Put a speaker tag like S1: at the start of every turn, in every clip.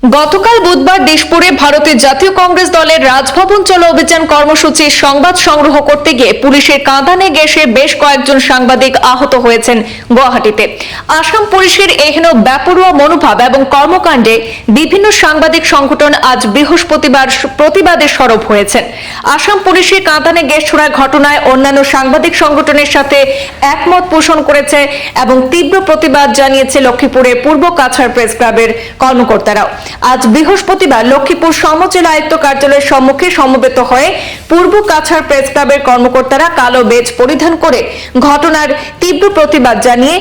S1: গতকাল বুধবার দিশপুরে ভারতের জাতীয় কংগ্রেস দলের রাজভবন চলো অভিযান কর্মসূচির সংবাদ সংগ্রহ করতে গিয়ে পুলিশের কাঁদানে গ্যাসে বেশ কয়েকজন সাংবাদিক আহত হয়েছেন গুয়াহাটিতে। আসাম পুলিশের এহেন বেপরোয়া মনোভাব এবং কর্মকাণ্ডে বিভিন্ন সাংবাদিক সংগঠন আজ বৃহস্পতিবার প্রতিবাদে সরব হয়েছেন। আসাম পুলিশের কাঁদানে গ্যাস ছোড়ার ঘটনায় অন্যান্য সাংবাদিক সংগঠনের সাথে একমত পোষণ করেছে এবং তীব্র প্রতিবাদ জানিয়েছে লক্ষ্মীপুরের পূর্ব কাছাড় প্রেস ক্লাবের কর্মকর্তারাও। আজ বৃহস্পতিবার লক্ষ্মীপুর সমজেলা আয়ুক্ত কার্যালয়ের সম্মুখে সমবেত হয়ে পূর্ব কাছাড় প্রেস ক্লাবের কর্মকর্তারা কালো বেজ পরিধান করে ঘটনার তীব্র প্রতিবাদ জানিয়ে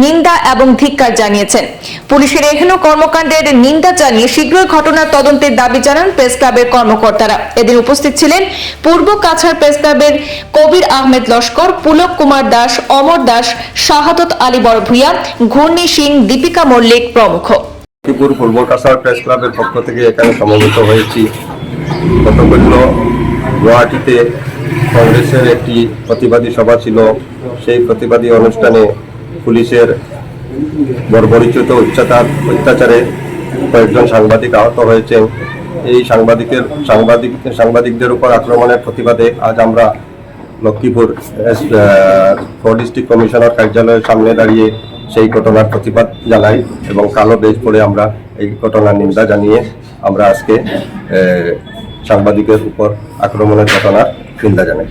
S1: নিন্দা এবং ধিক্কার জানিয়েছেন। পুলিশের এহেন কর্মকাণ্ডের নিন্দা জানিয়ে শীঘ্রই ঘটনার তদন্তের দাবি জানান প্রেস ক্লাবের কর্মকর্তারা। এদিন উপস্থিত ছিলেন পূর্ব কাছাড় প্রেস ক্লাবের কবির আহমেদ লস্কর, পুলক কুমার দাস, অমর দাস, শাহাদত আলী বড়ভূঁইয়া, ঘূর্ণি সিং, দীপিকা মল্লিক প্রমুখ।
S2: লক্ষ্মীপুর পূর্ব কাছাড় প্রেস ক্লাবের পক্ষ থেকে এখানে সমবেত হয়েছি। গতকাল গুয়াহাটিতে কংগ্রেসের একটি প্রতিবাদী সভা ছিল। সেই প্রতিবাদী অনুষ্ঠানে পুলিশের বর্বরিচিত অত্যাচারে কয়েকজন সাংবাদিক আহত হয়েছেন। এই সাংবাদিকদের উপর আক্রমণের প্রতিবাদে আজ আমরা লক্ষ্মীপুর ডিস্ট্রিক্ট কমিশনার কার্যালয়ের সামনে দাঁড়িয়ে সেই ঘটনার প্রতিবাদ জানাই এবং কালো বেজ পরে আমরা এই ঘটনার নিন্দা জানিয়ে আমরা আজকে সাংবাদিকের উপর আক্রমণের ঘটনার নিন্দা জানাই।